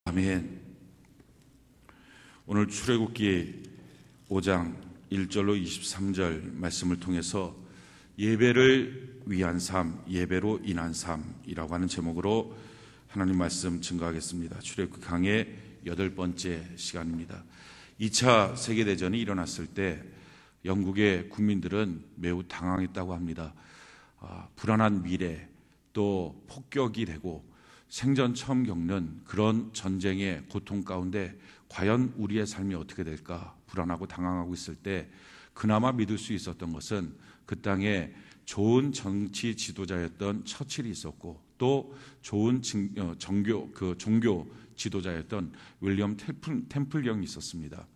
아멘. 오늘 출애굽기 5장 1절로 23절 말씀을 통해서 예배를 위한 삶, 예배로 인한 삶이라고 하는 제목으로 하나님 말씀 증거하겠습니다. 출애굽기 강의 8번째 시간입니다. 2차 세계대전이 일어났을 때 영국의 국민들은 매우 당황했다고 합니다. 불안한 미래, 또 폭격이 되고 생전 처음 겪는 그런 전쟁의 고통 가운데 과연 우리의 삶이 어떻게 될까 불안하고 당황하고 있을 때 그나마 믿을 수 있었던 것은 그 땅에 좋은 정치 지도자였던 처칠이 있었고 또 좋은 종교 지도자였던 윌리엄 템플경이 있었습니다.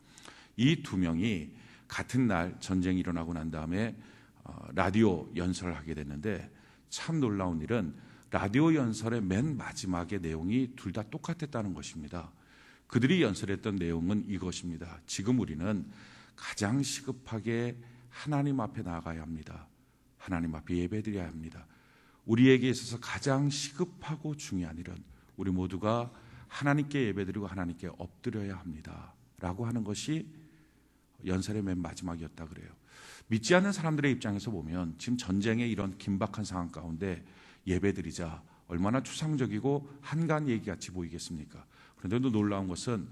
이 두 명이 같은 날 전쟁이 일어나고 난 다음에 라디오 연설을 하게 됐는데 참 놀라운 일은 라디오 연설의 맨 마지막의 내용이 둘 다 똑같았다는 것입니다. 그들이 연설했던 내용은 이것입니다. 지금 우리는 가장 시급하게 하나님 앞에 나아가야 합니다. 하나님 앞에 예배드려야 합니다. 우리에게 있어서 가장 시급하고 중요한 일은 우리 모두가 하나님께 예배드리고 하나님께 엎드려야 합니다. 라고 하는 것이 연설의 맨 마지막이었다 그래요. 믿지 않는 사람들의 입장에서 보면 지금 전쟁의 이런 긴박한 상황 가운데 예배드리자 얼마나 추상적이고 한가한 얘기같이 보이겠습니까? 그런데도 놀라운 것은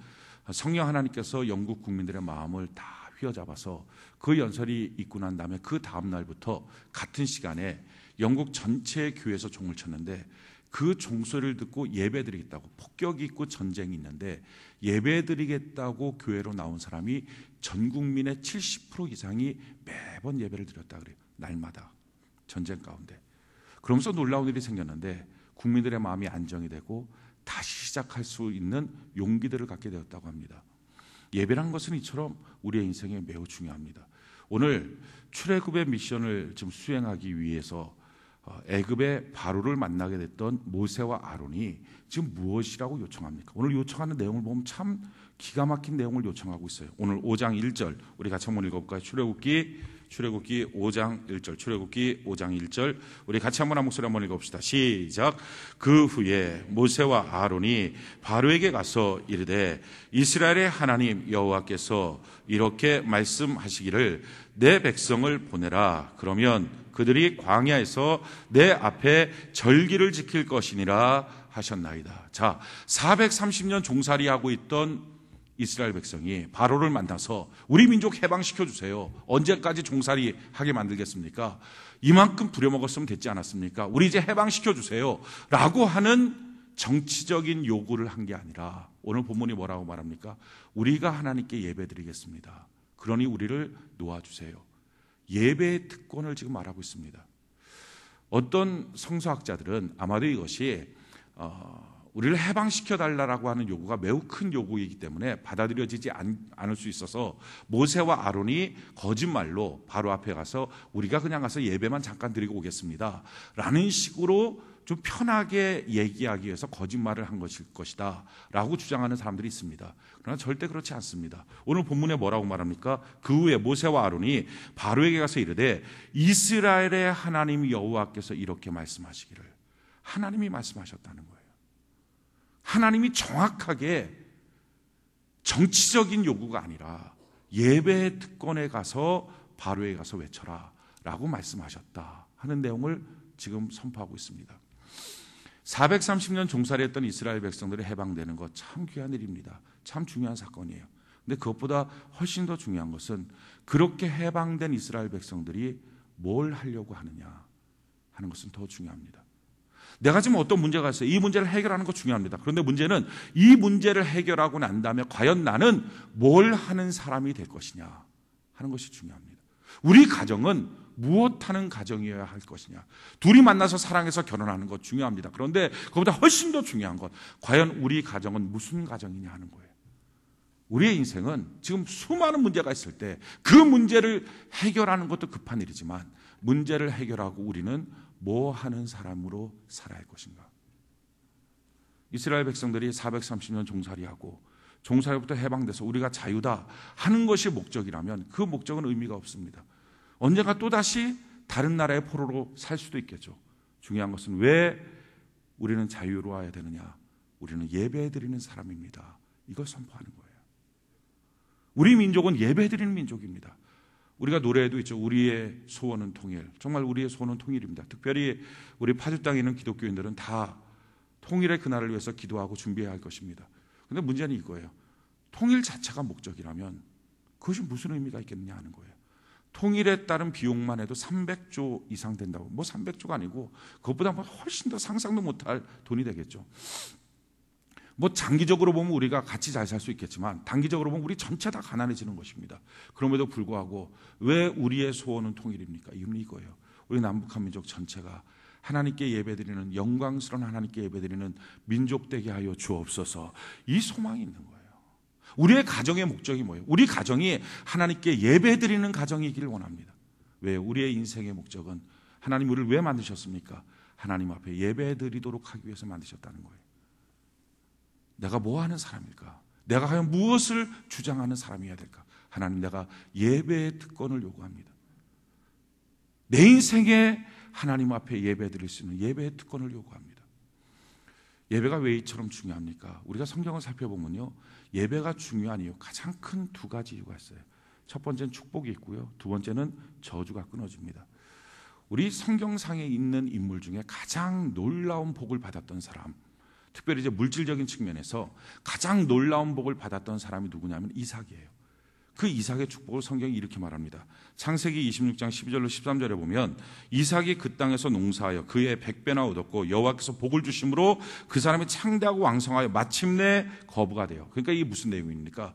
성령 하나님께서 영국 국민들의 마음을 다 휘어잡아서 그 연설이 있고 난 다음에 그 다음 날부터 같은 시간에 영국 전체 교회에서 종을 쳤는데 그 종소리를 듣고 예배드리겠다고, 폭격이 있고 전쟁이 있는데 예배드리겠다고 교회로 나온 사람이 전 국민의 70% 이상이 매번 예배를 드렸다 그래요. 날마다 전쟁 가운데. 그러면서 놀라운 일이 생겼는데 국민들의 마음이 안정이 되고 다시 시작할 수 있는 용기들을 갖게 되었다고 합니다. 예배란 것은 이처럼 우리의 인생에 매우 중요합니다. 오늘 출애굽의 미션을 지금 수행하기 위해서 애굽의 바로를 만나게 됐던 모세와 아론이 지금 무엇이라고 요청합니까? 오늘 요청하는 내용을 보면 참 기가 막힌 내용을 요청하고 있어요. 오늘 5장 1절 우리 같이 한번 읽어볼까요? 출애굽기 5장 1절, 출애굽기 5장 1절 우리 같이 한번 한 목소리 한번 읽어봅시다. 시작. 그 후에 모세와 아론이 바로에게 가서 이르되 이스라엘의 하나님 여호와께서 이렇게 말씀하시기를 내 백성을 보내라. 그러면 그들이 광야에서 내 앞에 절기를 지킬 것이니라 하셨나이다. 자, 430년 종살이하고 있던 이스라엘 백성이 바로를 만나서 우리 민족 해방시켜 주세요. 언제까지 종살이 하게 만들겠습니까? 이만큼 부려먹었으면 됐지 않았습니까? 우리 이제 해방시켜 주세요. 라고 하는 정치적인 요구를 한 게 아니라 오늘 본문이 뭐라고 말합니까? 우리가 하나님께 예배드리겠습니다. 그러니 우리를 놓아주세요. 예배의 특권을 지금 말하고 있습니다. 어떤 성서학자들은 아마도 이것이 우리를 해방시켜달라고 하는 요구가 매우 큰 요구이기 때문에 받아들여지지 않을 수 있어서 모세와 아론이 거짓말로 바로 앞에 가서 우리가 그냥 가서 예배만 잠깐 드리고 오겠습니다 라는 식으로 좀 편하게 얘기하기 위해서 거짓말을 한 것일 것이다 라고 주장하는 사람들이 있습니다. 그러나 절대 그렇지 않습니다. 오늘 본문에 뭐라고 말합니까? 그 후에 모세와 아론이 바로에게 가서 이르되 이스라엘의 하나님 여호와께서 이렇게 말씀하시기를. 하나님이 말씀하셨다는 거예요. 하나님이 정확하게 정치적인 요구가 아니라 예배의 특권에 가서 바로에 가서 외쳐라 라고 말씀하셨다 하는 내용을 지금 선포하고 있습니다. 430년 종살이했던 이스라엘 백성들이 해방되는 것 참 귀한 일입니다. 참 중요한 사건이에요. 근데 그것보다 훨씬 더 중요한 것은 그렇게 해방된 이스라엘 백성들이 뭘 하려고 하느냐 하는 것은 더 중요합니다. 내가 지금 어떤 문제가 있어요. 이 문제를 해결하는 것 중요합니다. 그런데 문제는 이 문제를 해결하고 난 다음에 과연 나는 뭘 하는 사람이 될 것이냐 하는 것이 중요합니다. 우리 가정은 무엇하는 가정이어야 할 것이냐. 둘이 만나서 사랑해서 결혼하는 것 중요합니다. 그런데 그보다 훨씬 더 중요한 것, 과연 우리 가정은 무슨 가정이냐 하는 거예요. 우리의 인생은 지금 수많은 문제가 있을 때 그 문제를 해결하는 것도 급한 일이지만 문제를 해결하고 우리는 뭐 하는 사람으로 살아야 할 것인가. 이스라엘 백성들이 430년 종살이하고 종살이부터 해방돼서 우리가 자유다 하는 것이 목적이라면 그 목적은 의미가 없습니다. 언젠가 또다시 다른 나라의 포로로 살 수도 있겠죠. 중요한 것은 왜 우리는 자유로워야 되느냐? 우리는 예배드리는 사람입니다. 이걸 선포하는 거예요. 우리 민족은 예배드리는 민족입니다. 우리가 노래에도 있죠. 우리의 소원은 통일. 정말 우리의 소원은 통일입니다. 특별히 우리 파주 땅에 있는 기독교인들은 다 통일의 그날을 위해서 기도하고 준비해야 할 것입니다. 그런데 문제는 이거예요. 통일 자체가 목적이라면 그것이 무슨 의미가 있겠느냐 하는 거예요. 통일에 따른 비용만 해도 300조 이상 된다고. 뭐 300조가 아니고 그것보다 훨씬 더 상상도 못할 돈이 되겠죠. 뭐 장기적으로 보면 우리가 같이 잘 살 수 있겠지만 단기적으로 보면 우리 전체 다 가난해지는 것입니다. 그럼에도 불구하고 왜 우리의 소원은 통일입니까? 이유는 이거예요. 우리 남북한 민족 전체가 하나님께 예배드리는, 영광스러운 하나님께 예배드리는 민족 되게 하여 주옵소서. 이 소망이 있는 거예요. 우리의 가정의 목적이 뭐예요? 우리 가정이 하나님께 예배드리는 가정이기를 원합니다. 왜요? 우리의 인생의 목적은 하나님 우리를 왜 만드셨습니까? 하나님 앞에 예배드리도록 하기 위해서 만드셨다는 거예요. 내가 뭐 하는 사람일까? 내가 과연 무엇을 주장하는 사람이어야 될까? 하나님, 내가 예배의 특권을 요구합니다. 내 인생에 하나님 앞에 예배드릴 수 있는 예배의 특권을 요구합니다. 예배가 왜 이처럼 중요합니까? 우리가 성경을 살펴보면요, 예배가 중요한 이유 가장 큰 두 가지 이유가 있어요. 첫 번째는 축복이 있고요, 두 번째는 저주가 끊어집니다. 우리 성경상에 있는 인물 중에 가장 놀라운 복을 받았던 사람, 특별히 이제 물질적인 측면에서 가장 놀라운 복을 받았던 사람이 누구냐면 이삭이에요. 그 이삭의 축복을 성경이 이렇게 말합니다. 창세기 26장 12절로 13절에 보면 이삭이 그 땅에서 농사하여 그의 100배나 얻었고 여호와께서 복을 주심으로 그 사람이 창대하고 왕성하여 마침내 거부가 돼요. 그러니까 이게 무슨 내용입니까?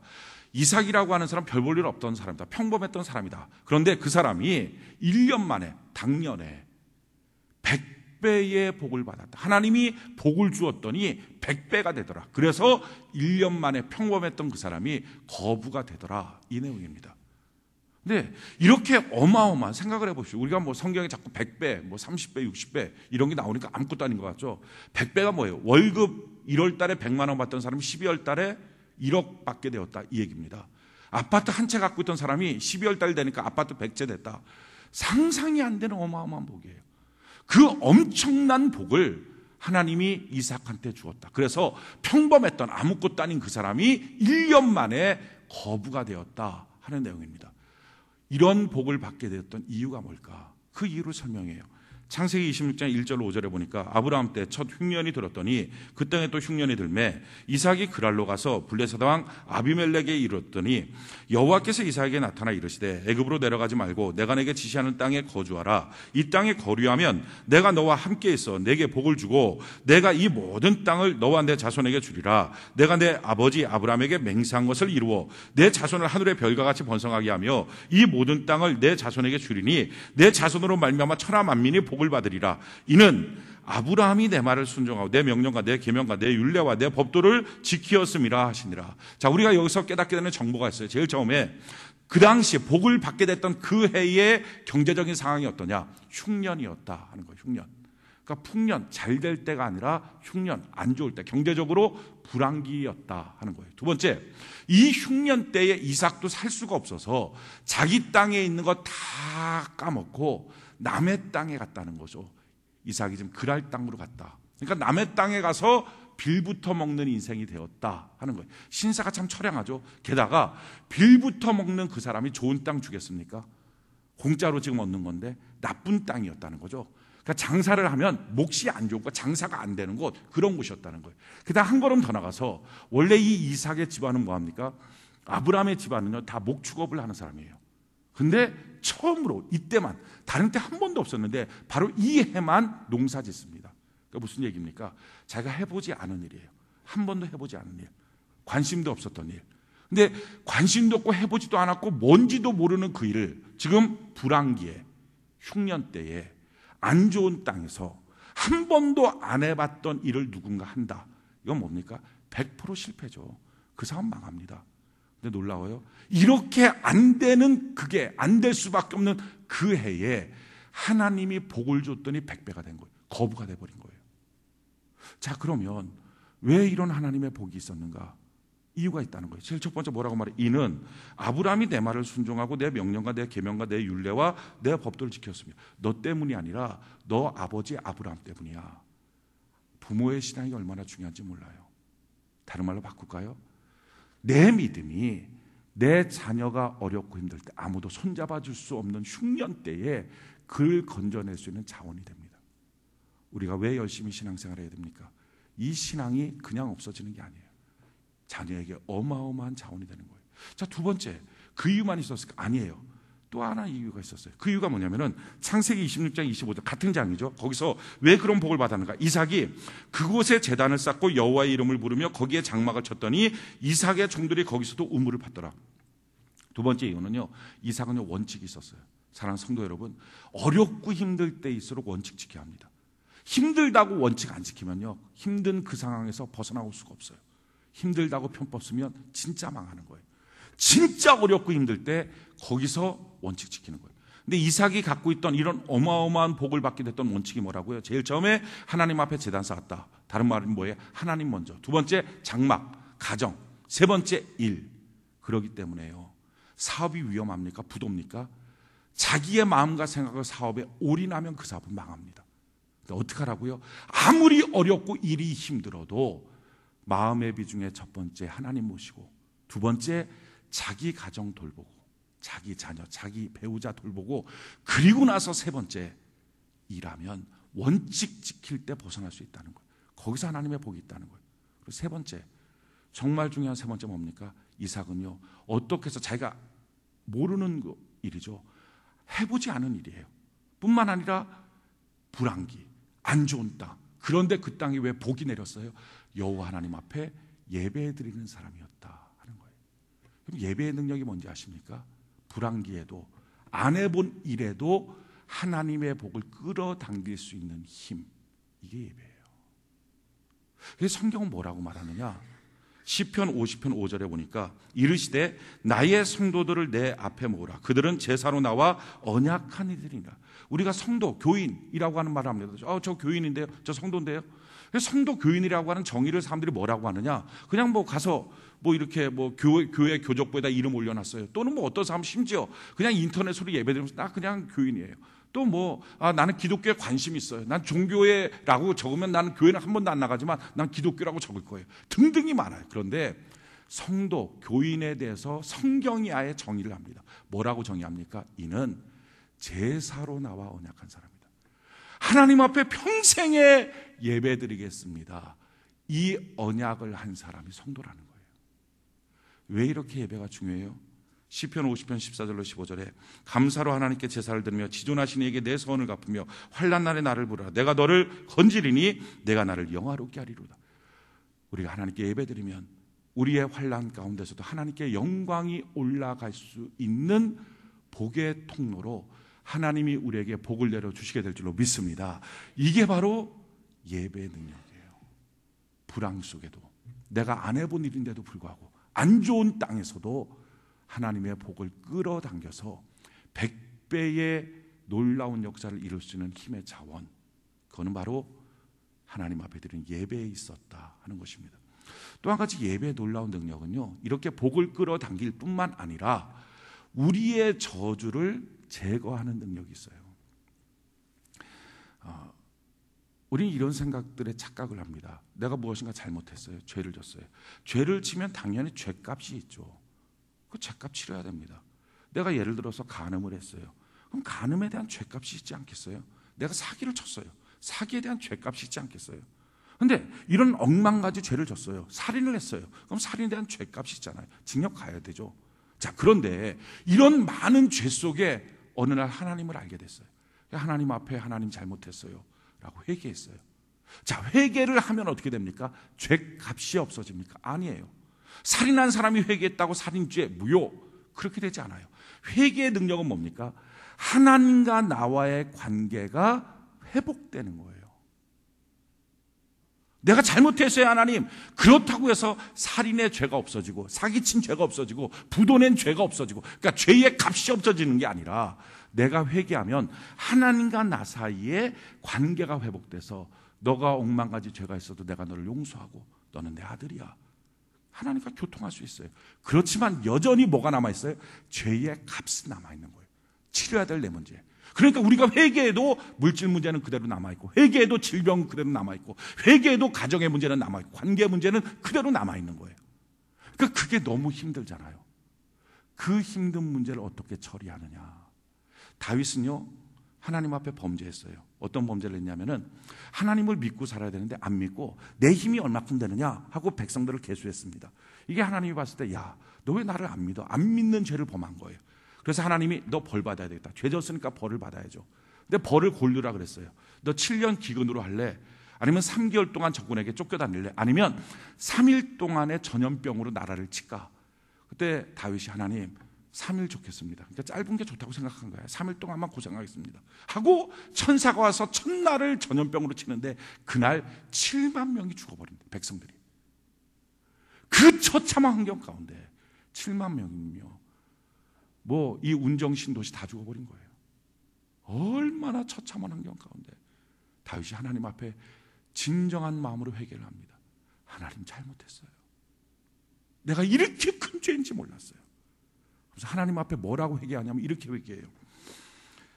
이삭이라고 하는 사람 별 볼 일 없던 사람이다. 평범했던 사람이다. 그런데 그 사람이 1년 만에 당년에 100배의 복을 받았다. 하나님이 복을 주었더니 100배가 되더라. 그래서 1년 만에 평범했던 그 사람이 거부가 되더라. 이 내용입니다. 근데 이렇게 어마어마한 생각을 해보십시오. 우리가 뭐 성경에 자꾸 100배, 뭐 30배, 60배 이런 게 나오니까 아무것도 아닌 것 같죠. 100배가 뭐예요? 월급 1월 달에 100만 원 받던 사람이 12월 달에 1억 받게 되었다. 이 얘기입니다. 아파트 한 채 갖고 있던 사람이 12월 달 되니까 아파트 100채 됐다. 상상이 안 되는 어마어마한 복이에요. 그 엄청난 복을 하나님이 이삭한테 주었다. 그래서 평범했던 아무것도 아닌 그 사람이 1년 만에 거부가 되었다 하는 내용입니다. 이런 복을 받게 되었던 이유가 뭘까? 그 이유를 설명해요. 창세기 26장 1절 5절에 보니까 아브라함 때 첫 흉년이 들었더니 그 땅에 또 흉년이 들매 이삭이 그랄로 가서 블레셋 왕 아비멜렉에 이르렀더니 여호와께서 이삭에게 나타나 이르시되 애굽으로 내려가지 말고 내가 내게 지시하는 땅에 거주하라. 이 땅에 거류하면 내가 너와 함께 있어 내게 복을 주고 내가 이 모든 땅을 너와 내 자손에게 주리라. 내가 내 아버지 아브라함에게 맹세한 것을 이루어 내 자손을 하늘의 별과 같이 번성하게 하며 이 모든 땅을 내 자손에게 주리니 내 자손으로 말미암아 천하 만민이 복을 받으리라. 이는 아브라함이 내 말을 순종하고 내 명령과 내 계명과 내 율례와 내 법도를 지키었음이라 하시니라. 자, 우리가 여기서 깨닫게 되는 정보가 있어요. 제일 처음에 그 당시 복을 받게 됐던 그 해의 경제적인 상황이 어떠냐? 흉년이었다 하는 거예요. 흉년. 그러니까 풍년, 잘 될 때가 아니라 흉년, 안 좋을 때, 경제적으로 불황기였다 하는 거예요. 두 번째, 이 흉년 때에 이삭도 살 수가 없어서 자기 땅에 있는 거 다 까먹고 남의 땅에 갔다는 거죠. 이삭이 지금 그랄 땅으로 갔다. 그러니까 남의 땅에 가서 빌부터 먹는 인생이 되었다 하는 거예요. 신사가 참 처량하죠. 게다가 빌부터 먹는 그 사람이 좋은 땅 주겠습니까? 공짜로 지금 얻는 건데 나쁜 땅이었다는 거죠. 그러니까 장사를 하면 몫이 안 좋은 것, 장사가 안 되는 곳, 그런 곳이었다는 거예요. 게다가 한 걸음 더 나가서 원래 이 이삭의 집안은 뭐합니까? 아브라함의 집안은요 다 목축업을 하는 사람이에요. 근데 처음으로 이때만, 다른 때 한 번도 없었는데 바로 이 해만 농사 짓습니다. 그러니까 무슨 얘기입니까? 자기가 해보지 않은 일이에요. 한 번도 해보지 않은 일, 관심도 없었던 일. 근데 관심도 없고 해보지도 않았고 뭔지도 모르는 그 일을 지금 불황기에, 흉년 때에, 안 좋은 땅에서 한 번도 안 해봤던 일을 누군가 한다. 이건 뭡니까? 100% 실패죠. 그 사람 망합니다. 근데 놀라워요. 이렇게 안 되는, 그게 안 될 수밖에 없는 그 해에 하나님이 복을 줬더니 100배가 된 거예요. 거부가 돼버린 거예요. 자, 그러면 왜 이런 하나님의 복이 있었는가? 이유가 있다는 거예요. 제일 첫 번째 뭐라고 말해요? 이는 아브라함이 내 말을 순종하고 내 명령과 내 계명과 내 율례와 내 법도를 지켰습니다. 너 때문이 아니라 너 아버지 아브라함 때문이야. 부모의 신앙이 얼마나 중요한지 몰라요. 다른 말로 바꿀까요? 내 믿음이 내 자녀가 어렵고 힘들 때, 아무도 손잡아 줄 수 없는 흉년 때에 그를 건져낼 수 있는 자원이 됩니다. 우리가 왜 열심히 신앙생활을 해야 됩니까? 이 신앙이 그냥 없어지는 게 아니에요. 자녀에게 어마어마한 자원이 되는 거예요. 자, 두 번째, 그 이유만 있었을까? 아니에요. 또 하나 이유가 있었어요. 그 이유가 뭐냐면은 창세기 26장 25절 같은 장이죠. 거기서 왜 그런 복을 받았는가? 이삭이 그곳에 제단을 쌓고 여호와의 이름을 부르며 거기에 장막을 쳤더니 이삭의 종들이 거기서도 우물을 팠더라. 두 번째 이유는요, 이삭은요 원칙이 있었어요. 사랑하는 성도 여러분, 어렵고 힘들 때일수록 원칙 지켜야 합니다. 힘들다고 원칙 안 지키면요, 힘든 그 상황에서 벗어나올 수가 없어요. 힘들다고 편법 쓰면 진짜 망하는 거예요. 진짜 어렵고 힘들 때 거기서 원칙 지키는 거예요. 근데 이삭이 갖고 있던 이런 어마어마한 복을 받게 됐던 원칙이 뭐라고요? 제일 처음에 하나님 앞에 제단 쌓았다. 다른 말은 뭐예요? 하나님 먼저. 두 번째 장막, 가정. 세 번째 일. 그러기 때문에요, 사업이 위험합니까? 부도입니까? 자기의 마음과 생각을 사업에 올인하면 그 사업은 망합니다. 어떻게 하라고요? 아무리 어렵고 일이 힘들어도 마음의 비중에 첫 번째 하나님 모시고, 두 번째 자기 가정 돌보고, 자기 자녀, 자기 배우자 돌보고, 그리고 나서 세 번째 일하면 원칙 지킬 때 벗어날 수 있다는 거예요. 거기서 하나님의 복이 있다는 거예요. 그리고 세 번째, 정말 중요한 세 번째 뭡니까? 이삭은요, 어떻게 해서 자기가 모르는 일이죠. 해보지 않은 일이에요. 뿐만 아니라 불안기, 안 좋은 땅. 그런데 그 땅이 왜 복이 내렸어요? 여호와 하나님 앞에 예배드리는 사람이었다 하는 거예요. 그럼 예배의 능력이 뭔지 아십니까? 불안기에도, 안 해본 일에도 하나님의 복을 끌어당길 수 있는 힘, 이게 예배예요. 그래서 성경은 뭐라고 말하느냐? 시편 50편 5절에 보니까 이르시되 나의 성도들을 내 앞에 모으라. 그들은 제사로 나와 언약한 이들이라. 우리가 성도, 교인이라고 하는 말을 합니다. 저 교인인데요, 저 성도인데요. 성도, 교인이라고 하는 정의를 사람들이 뭐라고 하느냐? 그냥 뭐 가서 뭐 이렇게 뭐 교회 교적부에다 이름 올려놨어요. 또는 뭐 어떤 사람 심지어 그냥 인터넷으로 예배드리면서 나 그냥 교인이에요. 또 뭐 나는 기독교에 관심 있어요. 난 종교회라고 적으면 나는 교회는 한 번도 안 나가지만 난 기독교라고 적을 거예요. 등등이 많아요. 그런데 성도, 교인에 대해서 성경이 아예 정의를 합니다. 뭐라고 정의합니까? 이는 제사로 나와 언약한 사람이다. 하나님 앞에 평생에 예배드리겠습니다. 이 언약을 한 사람이 성도라는 거예요. 왜 이렇게 예배가 중요해요? 시편 50편 14절로 15절에 감사로 하나님께 제사를 드리며 지존하신 이에게 내 서원을 갚으며 환난 날에 나를 부르라. 내가 너를 건지리니 내가 나를 영화롭게 하리로다. 우리가 하나님께 예배드리면 우리의 환난 가운데서도 하나님께 영광이 올라갈 수 있는 복의 통로로 하나님이 우리에게 복을 내려주시게 될 줄로 믿습니다. 이게 바로 예배의 능력이에요. 불황 속에도, 내가 안 해본 일인데도 불구하고 안 좋은 땅에서도 하나님의 복을 끌어당겨서 100배의 놀라운 역사를 이룰 수 있는 힘의 자원, 그거는 바로 하나님 앞에 드린 예배에 있었다 하는 것입니다. 또 한 가지 예배의 놀라운 능력은요, 이렇게 복을 끌어당길 뿐만 아니라 우리의 저주를 제거하는 능력이 있어요. 우리는 이런 생각들에 착각을 합니다. 내가 무엇인가 잘못했어요. 죄를 졌어요. 죄를 지면 당연히 죄값이 있죠. 그 죄값 치러야 됩니다. 내가 예를 들어서 간음을 했어요. 그럼 간음에 대한 죄값이 있지 않겠어요? 내가 사기를 쳤어요. 사기에 대한 죄값이 있지 않겠어요? 그런데 이런 억만가지 죄를 졌어요. 살인을 했어요. 그럼 살인에 대한 죄값이 있잖아요. 징역 가야 되죠. 자, 그런데 이런 많은 죄 속에 어느 날 하나님을 알게 됐어요. 하나님 앞에 하나님 잘못했어요 라고 회개했어요. 자, 회개를 하면 어떻게 됩니까? 죄값이 없어집니까? 아니에요. 살인한 사람이 회개했다고 살인죄 무효, 그렇게 되지 않아요. 회개의 능력은 뭡니까? 하나님과 나와의 관계가 회복되는 거예요. 내가 잘못했어요, 하나님. 그렇다고 해서 살인의 죄가 없어지고 사기친 죄가 없어지고 부도낸 죄가 없어지고, 그러니까 죄의 값이 없어지는 게 아니라 내가 회개하면 하나님과 나 사이에 관계가 회복돼서 너가 억만가지 죄가 있어도 내가 너를 용서하고 너는 내 아들이야. 하나님과 교통할 수 있어요. 그렇지만 여전히 뭐가 남아있어요? 죄의 값이 남아있는 거예요. 치료해야 될 내 문제. 그러니까 우리가 회개해도 물질 문제는 그대로 남아있고, 회개해도 질병은 그대로 남아있고, 회개해도 가정의 문제는 남아있고, 관계 문제는 그대로 남아있는 거예요. 그러니까 그게 너무 힘들잖아요. 그 힘든 문제를 어떻게 처리하느냐. 다윗은요, 하나님 앞에 범죄했어요. 어떤 범죄를 했냐면은 하나님을 믿고 살아야 되는데 안 믿고 내 힘이 얼마큼 되느냐 하고 백성들을 계수했습니다. 이게 하나님이 봤을 때, 야, 너 왜 나를 안 믿어? 안 믿는 죄를 범한 거예요. 그래서 하나님이 너 벌 받아야 되겠다. 죄 졌으니까 벌을 받아야죠. 근데 벌을 고르라 그랬어요. 너 7년 기근으로 할래? 아니면 3개월 동안 적군에게 쫓겨다닐래? 아니면 3일 동안의 전염병으로 나라를 칠까? 그때 다윗이 하나님 3일 좋겠습니다. 그러니까 짧은 게 좋다고 생각한 거예요. 3일 동안만 고생하겠습니다 하고 천사가 와서 첫날을 전염병으로 치는데 그날 7만 명이 죽어버립니다. 백성들이. 그 처참한 환경 가운데 7만 명이며 뭐 이 운정신 도시 다 죽어버린 거예요. 얼마나 처참한 환경 가운데 다윗이 하나님 앞에 진정한 마음으로 회개를 합니다. 하나님 잘못했어요. 내가 이렇게 큰 죄인지 몰랐어요. 그래서 하나님 앞에 뭐라고 회개하냐면 이렇게 회개해요.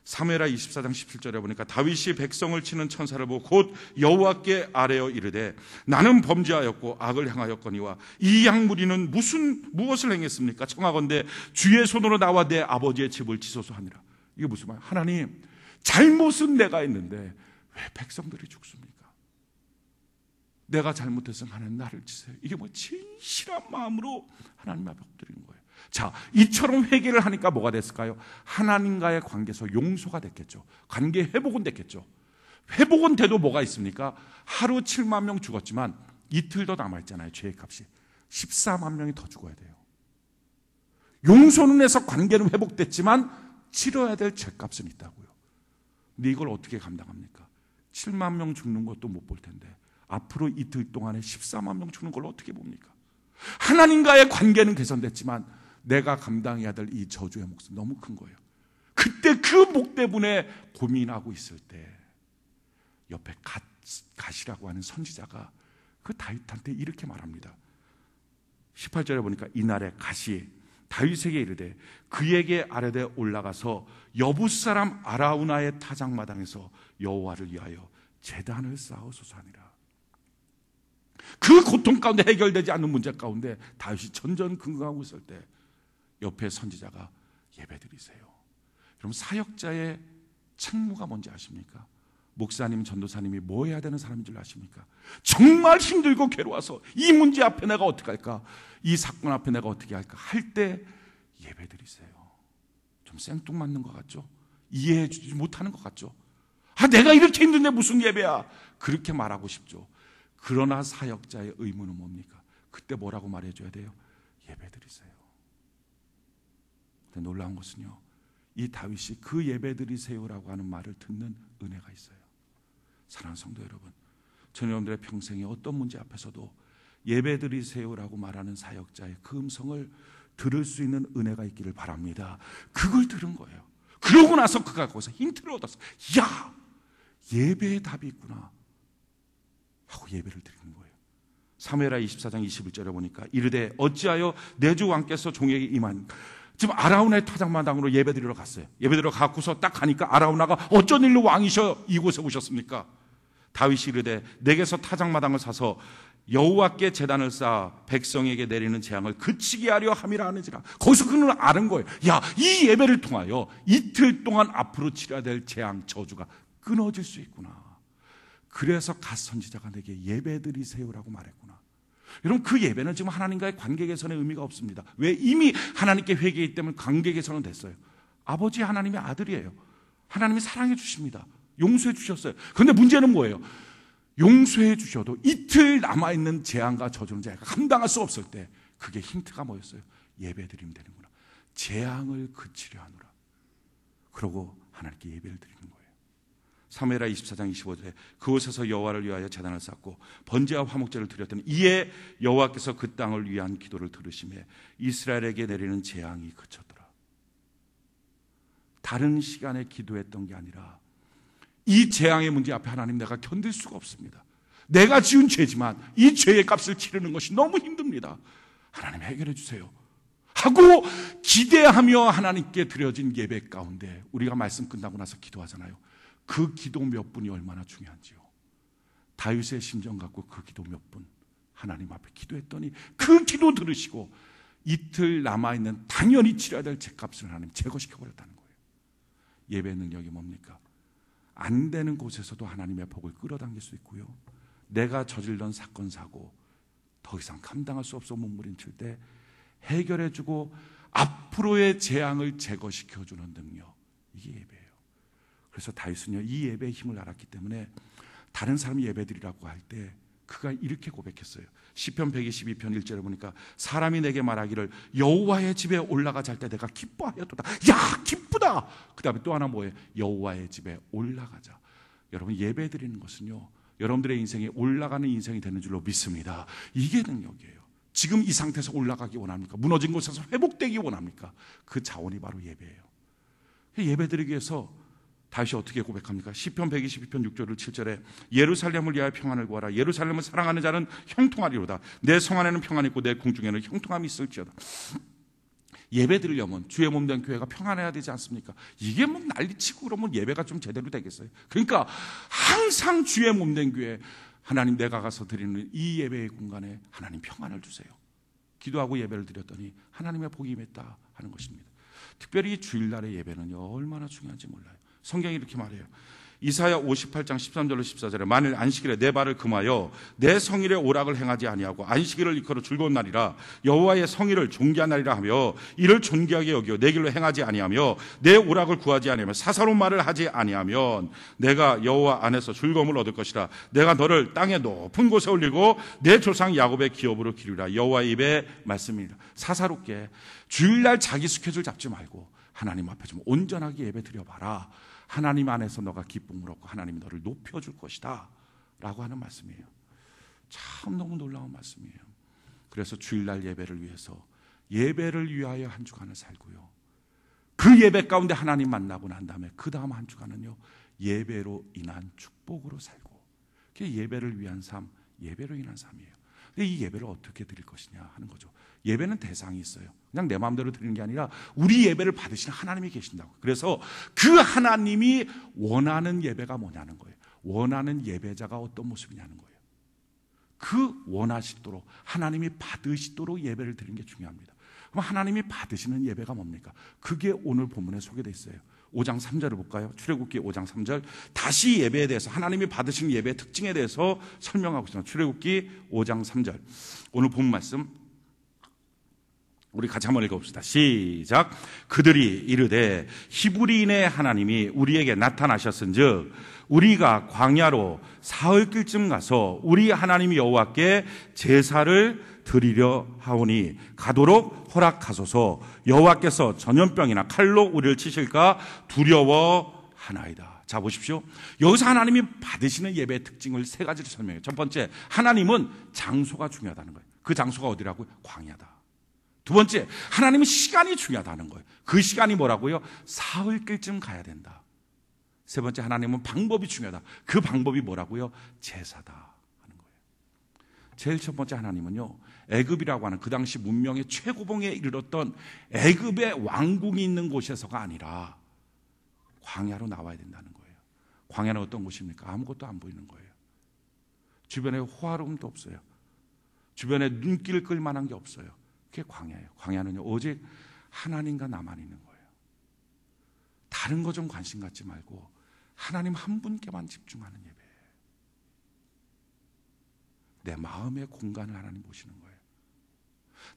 사무엘하 24장 17절에 보니까 다윗이 백성을 치는 천사를 보고 곧 여호와께 아뢰어 이르되 나는 범죄하였고 악을 행하였거니와 이 양무리는 무엇을 행했습니까? 청하건대 주의 손으로 나와 내 아버지의 집을 치소서 하니라. 이게 무슨 말이에요? 하나님, 잘못은 내가 했는데 왜 백성들이 죽습니까? 내가 잘못해서 하나님 나를 치세요. 이게 뭐 진실한 마음으로 하나님 앞에 엎드리는 거예요. 자, 이처럼 회개를 하니까 뭐가 됐을까요? 하나님과의 관계에서 용서가 됐겠죠. 관계 회복은 됐겠죠. 회복은 돼도 뭐가 있습니까? 하루 7만 명 죽었지만 이틀 더 남아있잖아요. 죄의 값이 14만 명이 더 죽어야 돼요. 용서는 해서 관계는 회복됐지만 치러야 될 죄값은 있다고요. 근데 이걸 어떻게 감당합니까? 7만 명 죽는 것도 못 볼 텐데 앞으로 이틀 동안에 14만 명 죽는 걸 어떻게 봅니까? 하나님과의 관계는 개선됐지만 내가 감당해야 될 이 저주의 몫은 너무 큰 거예요. 그때 그 목 때문에 고민하고 있을 때 옆에 갓이라고 하는 선지자가 그 다윗한테 이렇게 말합니다. 18절에 보니까 이날에 갓이 다윗에게 이르되 그에게 아뢰되 올라가서 여붓 사람 아라우나의 타작마당에서 여호와를 위하여 제단을 쌓아소서 하니라. 그 고통 가운데 해결되지 않는 문제 가운데 다윗이 전전긍긍하고 있을 때 옆에 선지자가 예배드리세요. 여러분, 사역자의 책무가 뭔지 아십니까? 목사님, 전도사님이 뭐 해야 되는 사람인 줄 아십니까? 정말 힘들고 괴로워서 이 문제 앞에 내가 어떻게 할까? 이 사건 앞에 내가 어떻게 할까? 할 때 예배드리세요. 좀 생뚱맞는 것 같죠? 이해해 주지 못하는 것 같죠? 아, 내가 이렇게 힘든데 무슨 예배야? 그렇게 말하고 싶죠. 그러나 사역자의 의무는 뭡니까? 그때 뭐라고 말해줘야 돼요? 예배드리세요. 근데 놀라운 것은요, 이 다윗이 그 예배드리세요라고 하는 말을 듣는 은혜가 있어요. 사랑하는 성도 여러분, 저는 여러분들의 평생에 어떤 문제 앞에서도 예배드리세요라고 말하는 사역자의 그 음성을 들을 수 있는 은혜가 있기를 바랍니다. 그걸 들은 거예요. 그러고 나서 그가 거기서 힌트를 얻었어. 야, 예배의 답이 있구나 하고 예배를 드리는 거예요. 사무엘하 24장 21절에 보니까 이르되 어찌하여 내 주 왕께서 종에게 임한, 지금 아라우나의 타작마당으로 예배드리러 갔어요. 예배드리러 가고서 딱 가니까 아라우나가 어쩐 일로 왕이셔 이곳에 오셨습니까? 다윗이 이르되 내게서 타작마당을 사서 여호와께 제단을 쌓아 백성에게 내리는 재앙을 그치게 하려 함이라 하는지라. 거기서 그는 아는 거예요. 야, 이 예배를 통하여 이틀 동안 앞으로 치러야 될 재앙, 저주가 끊어질 수 있구나. 그래서 갓 선지자가 내게 예배드리세요라고 말했구나. 여러분, 그 예배는 지금 하나님과의 관계 개선의 의미가 없습니다. 왜? 이미 하나님께 회개했기 때문에 관계 개선은 됐어요. 아버지 하나님의 아들이에요. 하나님이 사랑해 주십니다. 용서해 주셨어요. 그런데 문제는 뭐예요? 용서해 주셔도 이틀 남아있는 재앙과 저주는 제가 감당할 수 없을 때 그게 힌트가 뭐였어요? 예배드리면 되는구나. 재앙을 그치려 하노라. 그러고 하나님께 예배를 드리는 거예요. 사무엘하 24장 25절에 그곳에서 여호와를 위하여 제단을 쌓고 번제와 화목제를 드렸더니 이에 여호와께서 그 땅을 위한 기도를 들으시며 이스라엘에게 내리는 재앙이 그쳤더라. 다른 시간에 기도했던 게 아니라 이 재앙의 문제 앞에 하나님, 내가 견딜 수가 없습니다. 내가 지은 죄지만 이 죄의 값을 치르는 것이 너무 힘듭니다. 하나님 해결해 주세요 하고 기대하며 하나님께 드려진 예배 가운데 우리가 말씀 끝나고 나서 기도하잖아요. 그 기도 몇 분이 얼마나 중요한지요. 다윗의 심정 갖고 그 기도 몇 분 하나님 앞에 기도했더니 그 기도 들으시고 이틀 남아있는 당연히 치러야 될 죄값을 하나님 제거시켜버렸다는 거예요. 예배의 능력이 뭡니까? 안 되는 곳에서도 하나님의 복을 끌어당길 수 있고요, 내가 저질렀던 사건 사고 더 이상 감당할 수 없어 몸부림칠 때 해결해주고 앞으로의 재앙을 제거시켜주는 능력, 이게 예배예요. 그래서 다윗은요, 이 예배의 힘을 알았기 때문에 다른 사람이 예배드리라고 할 때 그가 이렇게 고백했어요. 시편 122편 1절에 보니까 사람이 내게 말하기를 여호와의 집에 올라가 잘 때 내가 기뻐하였도다. 야, 기쁘다. 그 다음에 또 하나 뭐예요? 여호와의 집에 올라가자. 여러분, 예배드리는 것은요, 여러분들의 인생에 올라가는 인생이 되는 줄로 믿습니다. 이게 능력이에요. 지금 이 상태에서 올라가기 원합니까? 무너진 곳에서 회복되기 원합니까? 그 자원이 바로 예배예요. 예배드리기 위해서 다윗이 어떻게 고백합니까? 시편 122편 6절 7절에 예루살렘을 위하여 평안을 구하라. 예루살렘을 사랑하는 자는 형통하리로다. 내 성 안에는 평안이 있고 내 궁중에는 형통함이 있을지어다. 예배 드리려면 주의 몸된 교회가 평안해야 되지 않습니까? 이게 뭐 난리치고 그러면 예배가 좀 제대로 되겠어요? 그러니까 항상 주의 몸된 교회, 하나님 내가 가서 드리는 이 예배의 공간에 하나님 평안을 주세요. 기도하고 예배를 드렸더니 하나님의 복이 임했다 하는 것입니다. 특별히 주일날의 예배는요, 얼마나 중요한지 몰라요. 성경이 이렇게 말해요. 이사야 58장 13절로 14절에 만일 안식일에 내 발을 금하여 내 성일의 오락을 행하지 아니하고 안식일을 일컬어 즐거운 날이라 여호와의 성일을 존귀한 날이라 하며 이를 존귀하게 여기어 내 길로 행하지 아니하며 내 오락을 구하지 아니하며 사사로운 말을 하지 아니하면 내가 여호와 안에서 즐거움을 얻을 것이라. 내가 너를 땅의 높은 곳에 올리고 내 조상 야곱의 기업으로 기르리라. 여호와의 입의 말씀입니다. 사사롭게 주일날 자기 스케줄 잡지 말고 하나님 앞에 좀 온전하게 예배 드려봐라. 하나님 안에서 너가 기쁨을 얻고 하나님이 너를 높여줄 것이다 라고 하는 말씀이에요. 참 너무 놀라운 말씀이에요. 그래서 주일날 예배를 위해서 예배를 위하여 한 주간을 살고요, 그 예배 가운데 하나님 만나고 난 다음에 그 다음 한 주간은요, 예배로 인한 축복으로 살고, 그게 예배를 위한 삶, 예배로 인한 삶이에요. 근데 이 예배를 어떻게 드릴 것이냐 하는 거죠. 예배는 대상이 있어요. 그냥 내 마음대로 드리는 게 아니라 우리 예배를 받으시는 하나님이 계신다고. 그래서 그 하나님이 원하는 예배가 뭐냐는 거예요. 원하는 예배자가 어떤 모습이냐는 거예요. 그 원하시도록 하나님이 받으시도록 예배를 드리는 게 중요합니다. 그럼 하나님이 받으시는 예배가 뭡니까? 그게 오늘 본문에 소개되어 있어요. 5장 3절을 볼까요? 출애굽기 5장 3절. 다시 예배에 대해서, 하나님이 받으시는 예배의 특징에 대해서 설명하고 있습니다. 출애굽기 5장 3절. 오늘 본 말씀 우리 같이 한번 읽어봅시다. 시작. 그들이 이르되 히브리인의 하나님이 우리에게 나타나셨은즉 우리가 광야로 사흘길쯤 가서 우리 하나님 여호와께 제사를 드리려 하오니 가도록 허락하소서. 여호와께서 전염병이나 칼로 우리를 치실까 두려워하나이다. 자, 보십시오. 여기서 하나님이 받으시는 예배의 특징을 세 가지로 설명해요. 첫 번째, 하나님은 장소가 중요하다는 거예요. 그 장소가 어디라고요? 광야다. 두 번째, 하나님은 시간이 중요하다는 거예요. 그 시간이 뭐라고요? 사흘길쯤 가야 된다. 세 번째, 하나님은 방법이 중요하다. 그 방법이 뭐라고요? 제사다 하는 거예요. 제일 첫 번째, 하나님은요, 애굽이라고 하는 그 당시 문명의 최고봉에 이르렀던 애굽의 왕궁이 있는 곳에서가 아니라 광야로 나와야 된다는 거예요. 광야는 어떤 곳입니까? 아무것도 안 보이는 거예요. 주변에 호화로움도 없어요. 주변에 눈길을 끌 만한 게 없어요. 그게 광야예요. 광야는요, 오직 하나님과 나만 있는 거예요. 다른 거 좀 관심 갖지 말고 하나님 한 분께만 집중하는 예배. 내 마음의 공간을 하나님 보시는 거예요.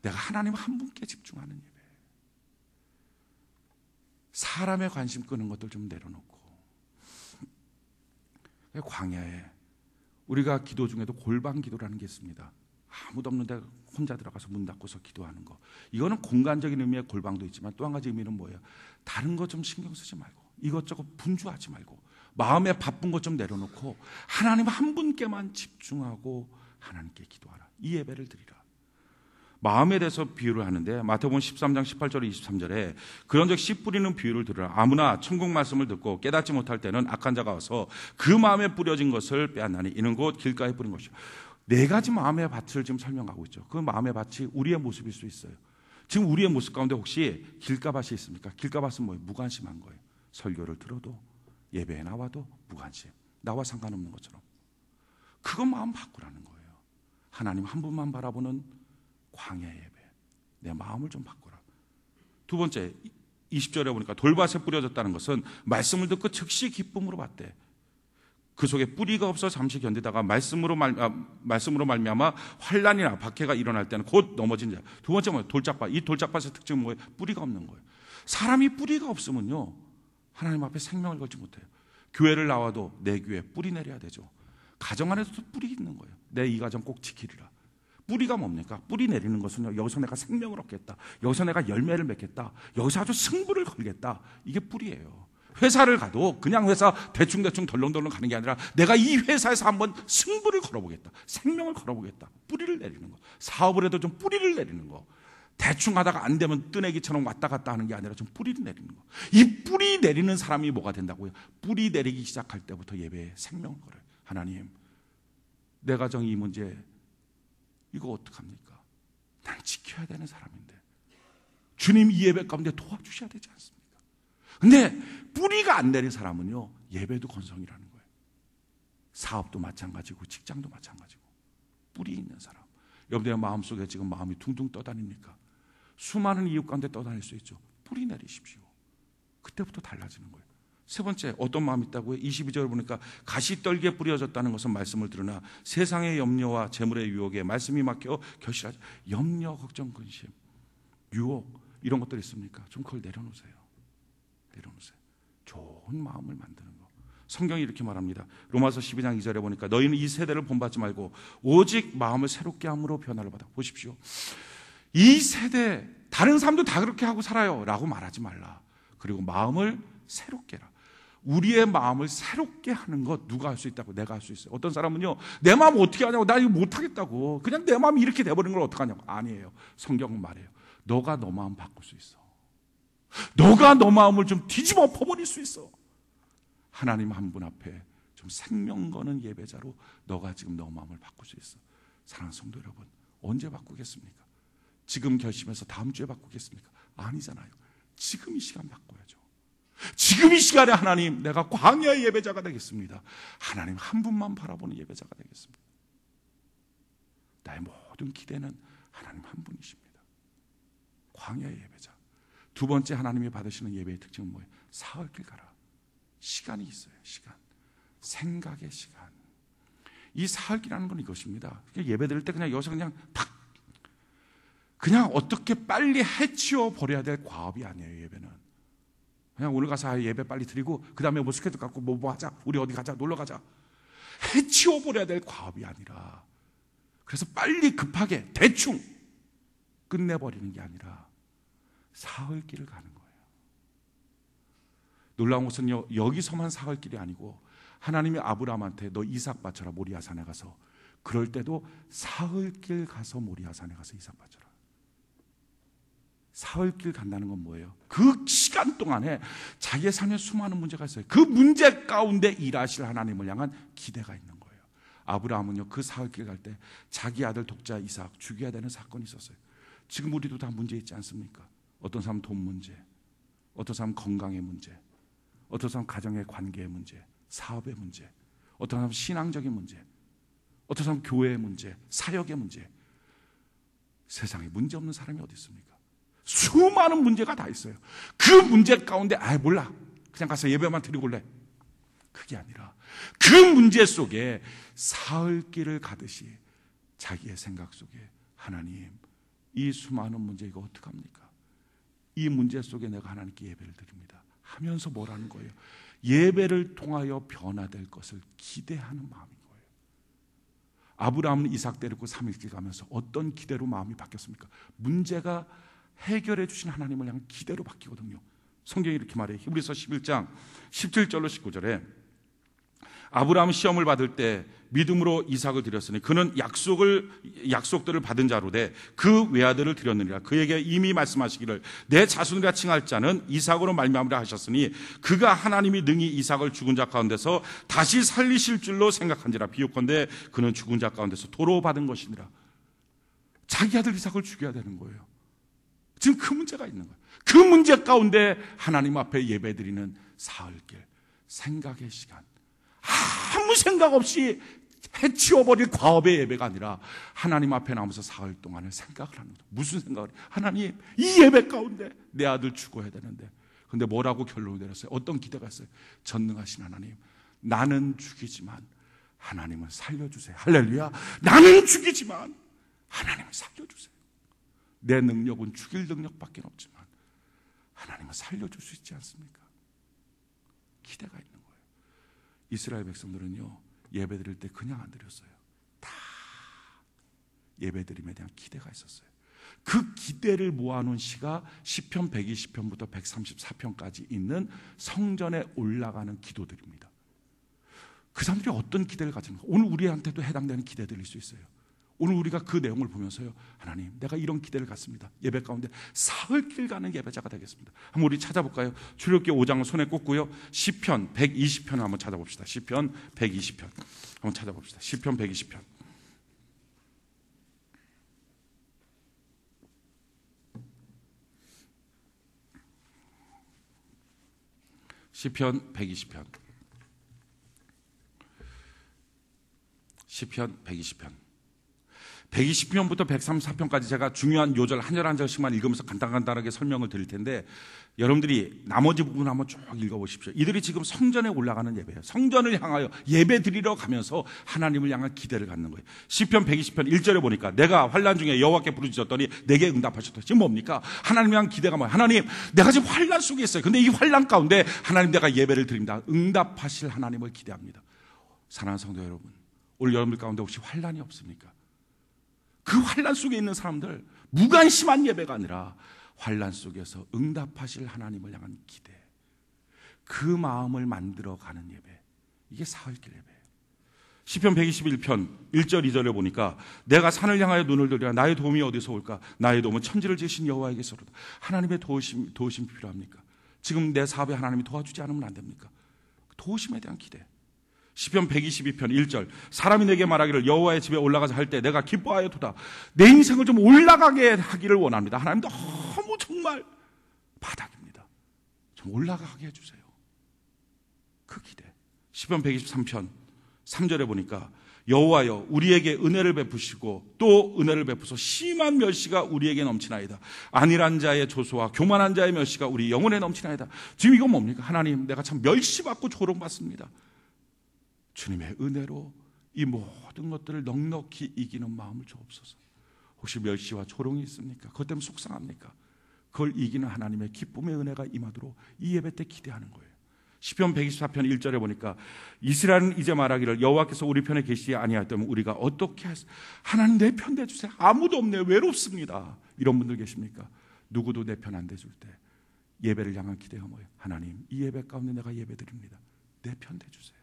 내가 하나님 한 분께 집중하는 예배. 사람의 관심 끄는 것들 좀 내려놓고. 광야에 우리가 기도 중에도 골방 기도라는 게 있습니다. 아무도 없는데 혼자 들어가서 문 닫고서 기도하는 거. 이거는 공간적인 의미의 골방도 있지만 또 한 가지 의미는 뭐예요? 다른 거 좀 신경 쓰지 말고, 이것저것 분주하지 말고, 마음에 바쁜 것 좀 내려놓고 하나님 한 분께만 집중하고 하나님께 기도하라. 이 예배를 드리라. 마음에 대해서 비유를 하는데 마태복음 13장 18절 23절에 그런즉 씨 뿌리는 비유를 들으라. 아무나 천국 말씀을 듣고 깨닫지 못할 때는 악한 자가 와서 그 마음에 뿌려진 것을 빼앗나니 이는 곧 길가에 뿌린 것이요. 네 가지 마음의 밭을 지금 설명하고 있죠. 그 마음의 밭이 우리의 모습일 수 있어요. 지금 우리의 모습 가운데 혹시 길가밭이 있습니까? 길가밭은 뭐예요? 무관심한 거예요. 설교를 들어도 예배에 나와도 무관심. 나와 상관없는 것처럼. 그것 마음 바꾸라는 거예요. 하나님 한 분만 바라보는 광야 예배. 내 마음을 좀 바꾸라. 두 번째, 20절에 보니까 돌밭에 뿌려졌다는 것은 말씀을 듣고 즉시 기쁨으로 받되 그 속에 뿌리가 없어 잠시 견디다가 말씀으로 말미암아 환난이나 박해가 일어날 때는 곧 넘어진 자. 두 번째 뭐예요? 돌짝밭. 이 돌짝밭의 특징은 뭐예요? 뿌리가 없는 거예요. 사람이 뿌리가 없으면요, 하나님 앞에 생명을 걸지 못해요. 교회를 나와도 내 교회에 뿌리 내려야 되죠. 가정 안에서도 뿌리 있는 거예요. 내 이 가정 꼭 지키리라. 뿌리가 뭡니까? 뿌리 내리는 것은요, 여기서 내가 생명을 얻겠다, 여기서 내가 열매를 맺겠다, 여기서 아주 승부를 걸겠다. 이게 뿌리예요. 회사를 가도 그냥 회사 대충대충 덜렁덜렁 가는 게 아니라 내가 이 회사에서 한번 승부를 걸어보겠다, 생명을 걸어보겠다. 뿌리를 내리는 거. 사업을 해도 좀 뿌리를 내리는 거. 대충 하다가 안 되면 뜨내기처럼 왔다 갔다 하는 게 아니라 좀 뿌리를 내리는 거. 이 뿌리 내리는 사람이 뭐가 된다고요? 뿌리 내리기 시작할 때부터 예배에 생명을 걸어요. 하나님, 내 가정 이 문제 이거 어떡합니까? 난 지켜야 되는 사람인데 주님 이 예배 가운데 도와주셔야 되지 않습니까? 근데 뿌리가 안 내린 사람은요, 예배도 건성이라는 거예요. 사업도 마찬가지고 직장도 마찬가지고. 뿌리 있는 사람. 여러분들의 마음속에 지금 마음이 둥둥 떠다닙니까? 수많은 이유 가운데 떠다닐 수 있죠. 뿌리 내리십시오. 그때부터 달라지는 거예요. 세 번째, 어떤 마음이 있다고요? 22절을 보니까 가시떨기에 뿌려졌다는 것은 말씀을 들으나 세상의 염려와 재물의 유혹에 말씀이 막혀 결실하지. 염려, 걱정, 근심, 유혹 이런 것들이 있습니까? 좀 그걸 내려놓으세요. 내려놓으세요. 좋은 마음을 만드는 거. 성경이 이렇게 말합니다. 로마서 12장 2절에 보니까 너희는 이 세대를 본받지 말고 오직 마음을 새롭게 함으로 변화를 받아. 보십시오. 이 세대 다른 사람도 다 그렇게 하고 살아요 라고 말하지 말라. 그리고 마음을 새롭게 해라. 우리의 마음을 새롭게 하는 것 누가 할 수 있다고? 내가 할 수 있어요. 어떤 사람은요, 내 마음 어떻게 하냐고, 나 이거 못하겠다고, 그냥 내 마음이 이렇게 돼버린 걸 어떡하냐고. 아니에요. 성경은 말해요. 너가 너 마음 바꿀 수 있어. 너가 너 마음을 좀 뒤집어 엎어버릴 수 있어. 하나님 한 분 앞에 좀 생명 거는 예배자로 너가 지금 너 마음을 바꿀 수 있어. 사랑하는 성도 여러분, 언제 바꾸겠습니까? 지금 결심해서 다음 주에 바꾸겠습니까? 아니잖아요. 지금 이 시간 바꿔야죠. 지금 이 시간에 하나님, 내가 광야의 예배자가 되겠습니다. 하나님 한 분만 바라보는 예배자가 되겠습니다. 나의 모든 기대는 하나님 한 분이십니다. 광야의 예배자. 두 번째, 하나님이 받으시는 예배의 특징은 뭐예요? 사흘길 가라. 시간이 있어요. 시간. 생각의 시간. 이 사흘기라는 건 이것입니다. 예배 드릴 때 그냥 여기서 그냥 팍, 그냥 어떻게 빨리 해치워 버려야 될 과업이 아니에요. 예배는 그냥 오늘 가서 예배 빨리 드리고 그 다음에 뭐 스케줄 갖고 뭐 하자, 우리 어디 가자, 놀러 가자, 해치워 버려야 될 과업이 아니라, 그래서 빨리 급하게 대충 끝내버리는 게 아니라 사흘길을 가는 거예요. 놀라운 것은요, 여기서만 사흘길이 아니고 하나님이 아브라함한테 너 이삭 바쳐라, 모리아산에 가서. 그럴 때도 사흘길 가서 모리아산에 가서 이삭 바쳐라. 사흘길 간다는 건 뭐예요? 그 시간 동안에 자기의 삶에 수많은 문제가 있어요. 그 문제 가운데 일하실 하나님을 향한 기대가 있는 거예요. 아브라함은요, 그 사흘길 갈 때 자기 아들 독자 이삭 죽여야 되는 사건이 있었어요. 지금 우리도 다 문제 있지 않습니까? 어떤 사람은 돈 문제, 어떤 사람은 건강의 문제, 어떤 사람은 가정의 관계의 문제, 사업의 문제, 어떤 사람은 신앙적인 문제, 어떤 사람은 교회의 문제, 사역의 문제. 세상에 문제 없는 사람이 어디 있습니까? 수많은 문제가 다 있어요. 그 문제 가운데 몰라, 그냥 가서 예배만 드리고 올래. 그게 아니라 그 문제 속에 사흘길을 가듯이 자기의 생각 속에 하나님, 이 수많은 문제 이거 어떡합니까? 이 문제 속에 내가 하나님께 예배를 드립니다 하면서 뭐라는 거예요? 예배를 통하여 변화될 것을 기대하는 마음인 거예요. 아브라함은 이삭 데리고 3일길 가면서 어떤 기대로 마음이 바뀌었습니까? 문제가 해결해 주신 하나님을 향한 기대로 바뀌거든요. 성경이 이렇게 말해요. 히브리서 11장 17절로 19절에 아브라함은 시험을 받을 때 믿음으로 이삭을 드렸으니 그는 약속들을 받은 자로 돼 그 외아들을 드렸느니라. 그에게 이미 말씀하시기를 내 자손이라 칭할 자는 이삭으로 말미암으라 하셨으니 그가 하나님이 능히 이삭을 죽은 자 가운데서 다시 살리실 줄로 생각한지라. 비유컨대 그는 죽은 자 가운데서 도로 받은 것이니라. 자기 아들 이삭을 죽여야 되는 거예요. 지금 그 문제가 있는 거예요. 그 문제 가운데 하나님 앞에 예배드리는 사흘길, 생각의 시간, 아무 생각 없이 해치워버릴 과업의 예배가 아니라 하나님 앞에 나오면서 사흘 동안을 생각을 하는 거죠. 무슨 생각을? 하나님, 이 예배 가운데 내 아들 죽어야 되는데, 근데 뭐라고 결론을 내렸어요? 어떤 기대가 있어요? 전능하신 하나님, 나는 죽이지만 하나님은 살려주세요. 할렐루야. 나는 죽이지만 하나님은 살려주세요. 내 능력은 죽일 능력밖에 없지만 하나님은 살려줄 수 있지 않습니까? 기대가 있는 거예요. 이스라엘 백성들은요, 예배 드릴 때 그냥 안 드렸어요. 다 예배 드림에 대한 기대가 있었어요. 그 기대를 모아놓은 시가 시편 120편부터 134편까지 있는 성전에 올라가는 기도들입니다. 그 사람들이 어떤 기대를 가지는가? 오늘 우리한테도 해당되는 기대들일 수 있어요. 오늘 우리가 그 내용을 보면서요, 하나님, 내가 이런 기대를 갖습니다. 예배 가운데 사흘길 가는 예배자가 되겠습니다. 한번 우리 찾아볼까요? 출애굽기 5장을 손에 꽂고요, 시편 120편을 한번 찾아봅시다. 시편 120편 한번 찾아봅시다. 시편 120편. 시편 120편. 시편 120편. 120편부터 134편까지 제가 중요한 요절 한 절 한 절씩만 읽으면서 간단하게 설명을 드릴 텐데, 여러분들이 나머지 부분 한번 쭉 읽어보십시오. 이들이 지금 성전에 올라가는 예배예요. 성전을 향하여 예배 드리러 가면서 하나님을 향한 기대를 갖는 거예요. 시편 120편 1절에 보니까 내가 환난 중에 여호와께 부르짖었더니 내게 응답하셨다. 지금 뭡니까? 하나님을 향한 기대가 뭐예요? 하나님, 내가 지금 환난 속에 있어요. 근데 이 환난 가운데 하나님, 내가 예배를 드립니다. 응답하실 하나님을 기대합니다. 사랑하는 성도 여러분, 오늘 여러분들 가운데 혹시 환난이 없습니까? 그 환난 속에 있는 사람들, 무관심한 예배가 아니라 환난 속에서 응답하실 하나님을 향한 기대, 그 마음을 만들어가는 예배, 이게 사흘길 예배예요. 시편 121편 1절 2절에 보니까 내가 산을 향하여 눈을 들이라 나의 도움이 어디서 올까? 나의 도움은 천지를 지으신 여호와에게서로다. 하나님의 도우심이 필요합니까? 지금 내 사업에 하나님이 도와주지 않으면 안 됩니까? 도우심에 대한 기대. 시편 122편 1절 사람이 내게 말하기를 여호와의 집에 올라가자 할 때 내가 기뻐하여도다. 내 인생을 좀 올라가게 하기를 원합니다. 하나님, 너무 정말 바닥입니다. 좀 올라가게 해주세요. 그 기대. 시편 123편 3절에 보니까 여호와여, 우리에게 은혜를 베푸시고 또 은혜를 베푸소 심한 멸시가 우리에게 넘치나이다. 안일한 자의 조소와 교만한 자의 멸시가 우리 영혼에 넘치나이다. 지금 이건 뭡니까? 하나님, 내가 참 멸시받고 조롱받습니다. 주님의 은혜로 이 모든 것들을 넉넉히 이기는 마음을 주옵소서. 혹시 멸시와 조롱이 있습니까? 그것 때문에 속상합니까? 그걸 이기는 하나님의 기쁨의 은혜가 임하도록 이 예배 때 기대하는 거예요. 시편 124편 1절에 보니까 이스라엘은 이제 말하기를 여호와께서 우리 편에 계시지 아니하였다면 우리가 어떻게 하겠습니까? 하나님, 내 편 대주세요. 아무도 없네요. 외롭습니다. 이런 분들 계십니까? 누구도 내 편 안 대줄 때 예배를 향한 기대가 뭐예요? 하나님, 이 예배 가운데 내가 예배 드립니다. 내 편 대주세요.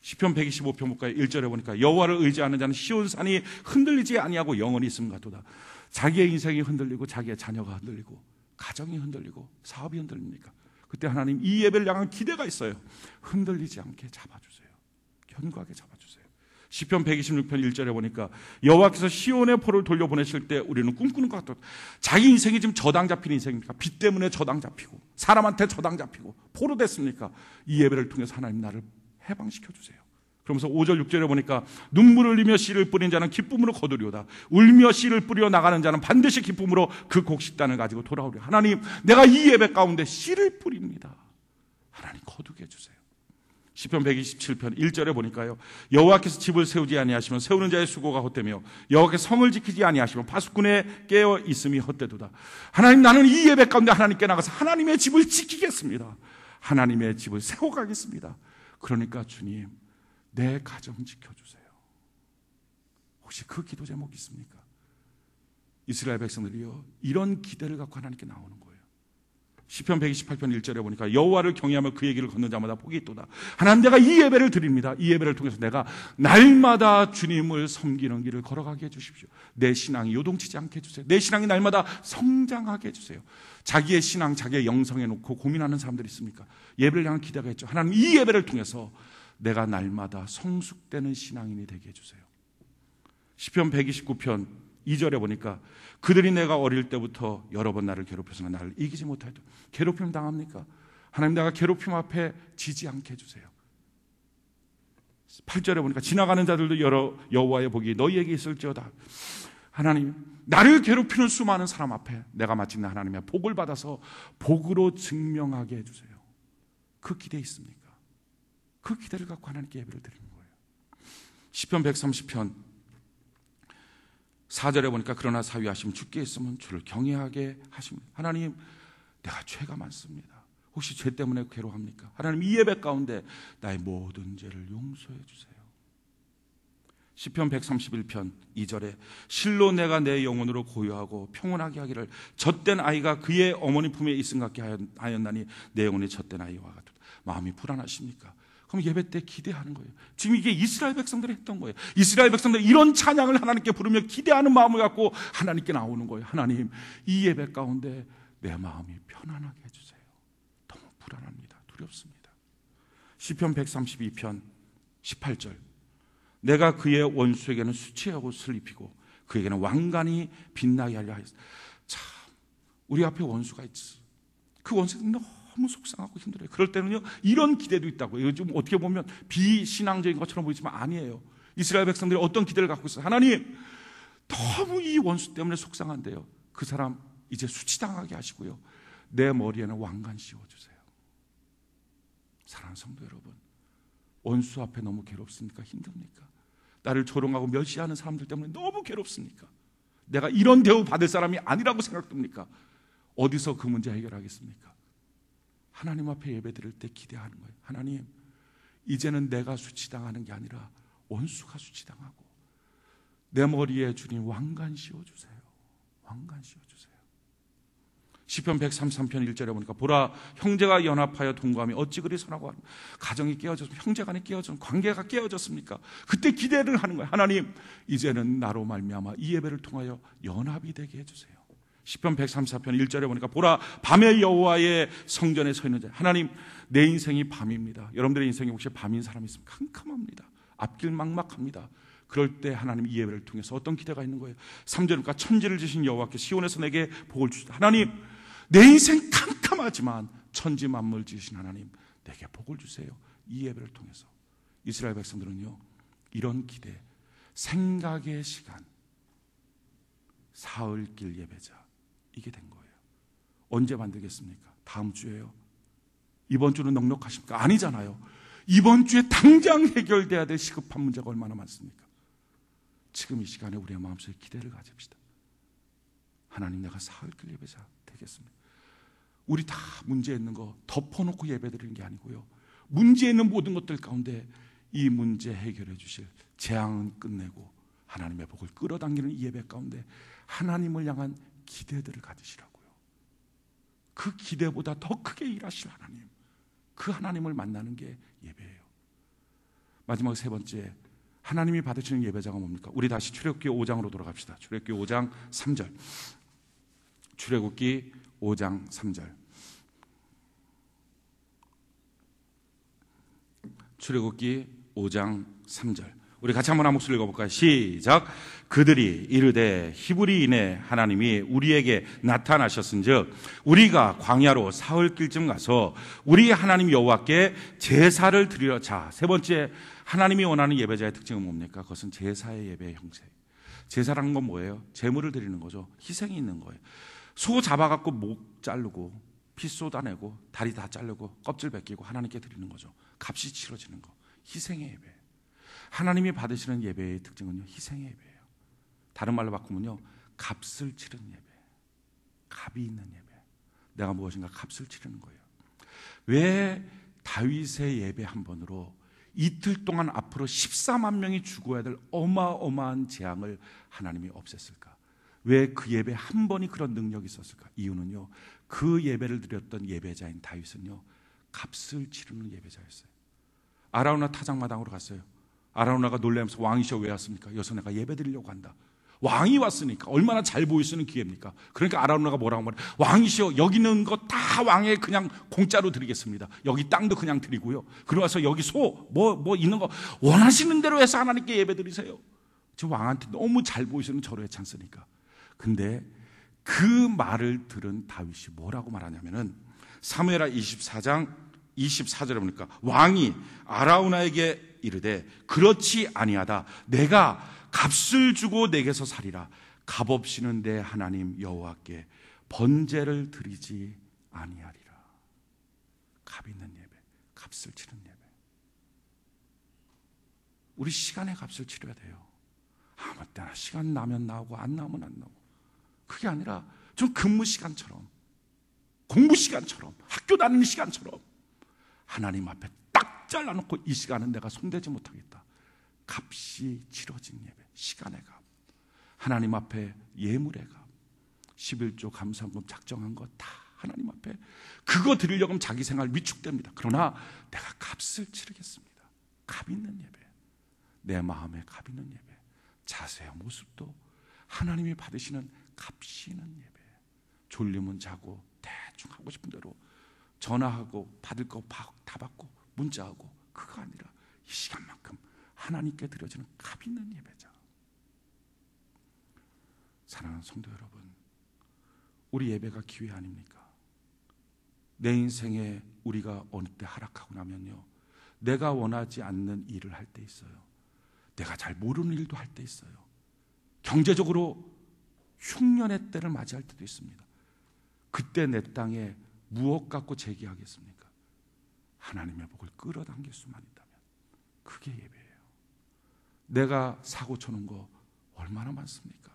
시편 125편 볼까요? 1절에 보니까 여호와를 의지하는 자는 시온산이 흔들리지 아니하고 영원히 있음 같도다. 자기의 인생이 흔들리고 자기의 자녀가 흔들리고 가정이 흔들리고 사업이 흔들립니까? 그때 하나님, 이 예배를 향한 기대가 있어요. 흔들리지 않게 잡아주세요. 견고하게 잡아주세요. 시편 126편 1절에 보니까 여호와께서 시온의 포를 돌려보내실 때 우리는 꿈꾸는 것 같다. 자기 인생이 지금 저당 잡힌 인생입니까? 빚 때문에 저당 잡히고 사람한테 저당 잡히고 포로 됐습니까? 이 예배를 통해서 하나님, 나를 해방시켜주세요. 그러면서 5절 6절에 보니까 눈물을 흘리며 씨를 뿌린 자는 기쁨으로 거두리오다. 울며 씨를 뿌려 나가는 자는 반드시 기쁨으로 그 곡식단을 가지고 돌아오리라. 하나님, 내가 이 예배 가운데 씨를 뿌립니다. 하나님, 거두게 해주세요. 시편 127편 1절에 보니까요, 여호와께서 집을 세우지 아니하시면 세우는 자의 수고가 헛되며 여호와께서 성을 지키지 아니하시면 파수꾼의 깨어 있음이 헛되도다. 하나님, 나는 이 예배 가운데 하나님께 나가서 하나님의 집을 지키겠습니다. 하나님의 집을 세워가겠습니다. 그러니까 주님, 내 가정 지켜주세요. 혹시 그 기도 제목 있습니까? 이스라엘 백성들이요, 이런 기대를 갖고 하나님께 나오는 거예요. 시편 128편 1절에 보니까 여호와를 경외하며 그의 길을 걷는 자마다 복이 있도다. 하나님, 내가 이 예배를 드립니다. 이 예배를 통해서 내가 날마다 주님을 섬기는 길을 걸어가게 해주십시오. 내 신앙이 요동치지 않게 해주세요. 내 신앙이 날마다 성장하게 해주세요. 자기의 신앙, 자기의 영성에 놓고 고민하는 사람들이 있습니까? 예배를 향한 기대가 있죠. 하나님, 이 예배를 통해서 내가 날마다 성숙되는 신앙인이 되게 해주세요. 시편 129편 2절에 보니까 그들이 내가 어릴 때부터 여러 번 나를 괴롭혀서 나를 이기지 못하여도 괴롭힘 당합니까? 하나님, 내가 괴롭힘 앞에 지지 않게 해주세요. 8절에 보니까 지나가는 자들도 여호와의 복이 너희에게 있을지어다. 하나님, 나를 괴롭히는 수많은 사람 앞에 내가 마침내 하나님의 복을 받아서 복으로 증명하게 해주세요. 그 기대에 있습니까? 그 기대를 갖고 하나님께 예배를 드리는 거예요. 시편 130편 4절에 보니까 그러나 사위하시면 주께 있으면 주를 경외하게 하십니다. 하나님, 내가 죄가 많습니다. 혹시 죄 때문에 괴로워합니까? 하나님, 이 예배 가운데 나의 모든 죄를 용서해 주세요. 시편 131편 2절에 실로 내가 내 영혼으로 고요하고 평온하게 하기를 젖된 아이가 그의 어머니 품에 있음 같게 하였나니 내 영혼이 젖된 아이와 같다. 마음이 불안하십니까? 그럼 예배 때 기대하는 거예요. 지금 이게 이스라엘 백성들이 했던 거예요. 이스라엘 백성들이 이런 찬양을 하나님께 부르며 기대하는 마음을 갖고 하나님께 나오는 거예요. 하나님, 이 예배 가운데 내 마음이 편안하게 해주세요. 너무 불안합니다. 두렵습니다. 시편 132편 18절 내가 그의 원수에게는 수치하고 슬리피고 그에게는 왕관이 빛나게 하려 하였다. 참, 우리 앞에 원수가 있지. 그 원수는 너무 속상하고 힘들어요. 그럴 때는요, 이런 기대도 있다고요. 이거 좀 어떻게 보면 비신앙적인 것처럼 보이지만 아니에요. 이스라엘 백성들이 어떤 기대를 갖고 있어요? 하나님, 너무 이 원수 때문에 속상한데요, 그 사람 이제 수치당하게 하시고요, 내 머리에는 왕관 씌워주세요. 사랑하는 성도 여러분, 원수 앞에 너무 괴롭습니까? 힘듭니까? 나를 조롱하고 멸시하는 사람들 때문에 너무 괴롭습니까? 내가 이런 대우 받을 사람이 아니라고 생각됩니까? 어디서 그 문제 해결하겠습니까? 하나님 앞에 예배 드릴 때 기대하는 거예요. 하나님, 이제는 내가 수치당하는 게 아니라 원수가 수치당하고 내 머리에 주님 왕관 씌워주세요. 왕관 씌워주세요. 시편 133편 1절에 보니까 보라, 형제가 연합하여 동거하며 어찌 그리 선하고 가정이 깨어졌습니까? 형제간에 깨어졌습니까? 관계가 깨어졌습니까? 그때 기대를 하는 거예요. 하나님, 이제는 나로 말미암아 이 예배를 통하여 연합이 되게 해주세요. 시편 134편 1절에 보니까 보라, 밤에 여호와의 성전에 서 있는 자. 하나님, 내 인생이 밤입니다. 여러분들의 인생이 혹시 밤인 사람이 있으면 캄캄합니다. 앞길 막막합니다. 그럴 때 하나님 이 예배를 통해서 어떤 기대가 있는 거예요? 3절과 천지를 지신 여호와께 시온에서 내게 복을 주시다. 하나님, 내 인생 캄캄하지만 천지 만물 지으신 하나님, 내게 복을 주세요. 이 예배를 통해서 이스라엘 백성들은요, 이런 기대, 생각의 시간, 사흘길 예배자, 이게 된 거예요. 언제 만들겠습니까? 다음 주에요? 이번 주는 넉넉하십니까? 아니잖아요. 이번 주에 당장 해결돼야 될 시급한 문제가 얼마나 많습니까? 지금 이 시간에 우리의 마음속에 기대를 가집시다. 하나님, 내가 사흘길 예배자 되겠습니다. 우리 다 문제 있는 거 덮어놓고 예배드리는 게 아니고요, 문제 있는 모든 것들 가운데 이 문제 해결해 주실 재앙은 끝내고 하나님의 복을 끌어당기는 이 예배 가운데 하나님을 향한 기대들을 가지시라고요. 그 기대보다 더 크게 일하실 하나님, 그 하나님을 만나는 게 예배예요. 마지막 세 번째, 하나님이 받으시는 예배자가 뭡니까? 우리 다시 출애굽기 5장으로 돌아갑시다. 출애굽기 5장 3절. 출애굽기 5장 3절. 출애굽기 5장 3절. 우리 같이 한번 한 목소리 읽어볼까요? 시작. 그들이 이르되 히브리인의 하나님이 우리에게 나타나셨은즉 우리가 광야로 사흘길쯤 가서 우리 하나님 여호와께 제사를 드리러. 자, 세 번째, 하나님이 원하는 예배자의 특징은 뭡니까? 그것은 제사의 예배의 형태. 제사라는 건 뭐예요? 제물을 드리는 거죠. 희생이 있는 거예요. 소 잡아갖고 목 자르고 피 쏟아내고 다리 다 자르고 껍질 벗기고 하나님께 드리는 거죠. 값이 치러지는 거, 희생의 예배. 하나님이 받으시는 예배의 특징은요, 희생의 예배예요. 다른 말로 바꾸면요, 값을 치르는 예배, 값이 있는 예배. 내가 무엇인가 값을 치르는 거예요. 왜 다윗의 예배 한 번으로 이틀 동안 앞으로 14만 명이 죽어야 될 어마어마한 재앙을 하나님이 없앴을까? 왜 그 예배 한 번이 그런 능력이 있었을까? 이유는요, 그 예배를 드렸던 예배자인 다윗은요, 값을 치르는 예배자였어요. 아라우나 타작마당으로 갔어요. 아라우나가 놀라면서 왕이시여 왜 왔습니까? 여기서 내가 예배 드리려고 한다. 왕이 왔으니까 얼마나 잘 보일 수 있는 기회입니까? 그러니까 아라우나가 뭐라고 말해? 왕이시여, 여기 있는 거 다 왕의 그냥 공짜로 드리겠습니다. 여기 땅도 그냥 드리고요, 그러고 와서 여기 소 뭐 있는 거 원하시는 대로 해서 하나님께 예배 드리세요. 저 왕한테 너무 잘 보이시는 절호의 찬스니까. 근데 그 말을 들은 다윗이 뭐라고 말하냐면은 사무엘하 24장 24절에 보니까 왕이 아라우나에게 이르되 그렇지 아니하다. 내가 값을 주고 내게서 살리라. 값 없이는 내 하나님 여호와께 번제를 드리지 아니하리라. 값 있는 예배, 값을 치는 예배. 우리 시간의 값을 치러야 돼요. 아무 때나 시간 나면 나오고 안 나오면 안 나오고. 그게 아니라 좀 근무 시간처럼, 공부 시간처럼, 학교 다니는 시간처럼 하나님 앞에 딱 잘라놓고 이 시간은 내가 손대지 못하겠다. 값이 치러진 예배, 시간의 값, 하나님 앞에 예물의 값, 11조 감사헌금 작정한 거 다 하나님 앞에 그거 드리려고 하면 자기 생활 위축됩니다. 그러나 내가 값을 치르겠습니다. 값 있는 예배, 내 마음에 값 있는 예배, 자세와 모습도 하나님이 받으시는 값이 있는 예배. 졸리면 자고 대충 하고 싶은 대로 전화하고 받을 거 다 받고 문자하고, 그거 아니라 이 시간만큼 하나님께 드려지는 값 있는 예배자. 사랑하는 성도 여러분, 우리 예배가 기회 아닙니까? 내 인생에 우리가 어느 때 하락하고 나면요, 내가 원하지 않는 일을 할 때 있어요. 내가 잘 모르는 일도 할 때 있어요. 경제적으로 흉년의 때를 맞이할 때도 있습니다. 그때 내 땅에 무엇 갖고 재기하겠습니까? 하나님의 복을 끌어당길 수만 있다면 그게 예배예요. 내가 사고 쳐놓은 거 얼마나 많습니까?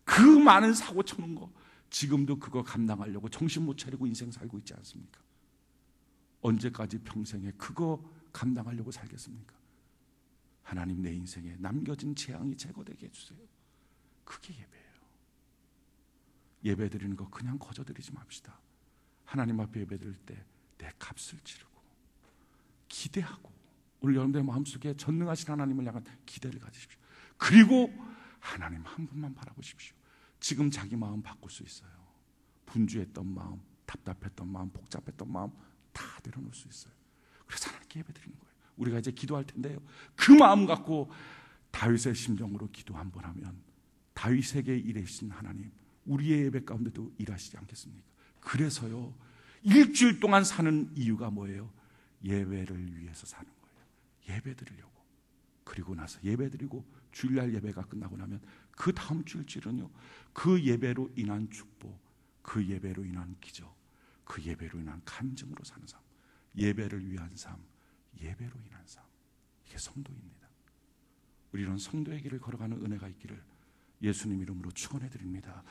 그 많은 사고 쳐놓은 거 지금도 그거 감당하려고 정신 못 차리고 인생 살고 있지 않습니까? 언제까지 평생에 그거 감당하려고 살겠습니까? 하나님, 내 인생에 남겨진 재앙이 제거되게 해주세요. 그게 예배예요. 예배 드리는 거 그냥 거저 드리지 맙시다. 하나님 앞에 예배 드릴 때 내 값을 치르고 기대하고, 오늘 여러분들의 마음속에 전능하신 하나님을 향한 기대를 가지십시오. 그리고 하나님 한 분만 바라보십시오. 지금 자기 마음 바꿀 수 있어요. 분주했던 마음, 답답했던 마음, 복잡했던 마음 다 내려놓을 수 있어요. 그래서 하나님께 예배 드리는 거예요. 우리가 이제 기도할 텐데요, 그 마음 갖고 다윗의 심정으로 기도 한번 하면 다윗에게 일하신 하나님, 우리의 예배 가운데도 일하시지 않겠습니까? 그래서요, 일주일 동안 사는 이유가 뭐예요? 예배를 위해서 사는 거예요. 예배 드리려고. 그리고 나서 예배 드리고 주일날 예배가 끝나고 나면 그 다음 주일쯤은요, 그 예배로 인한 축복, 그 예배로 인한 기적, 그 예배로 인한 간증으로 사는 삶, 예배를 위한 삶, 예배로 인한 삶, 이게 성도입니다. 우리 이런 성도의 길을 걸어가는 은혜가 있기를 예수님 이름으로 축원해 드립니다.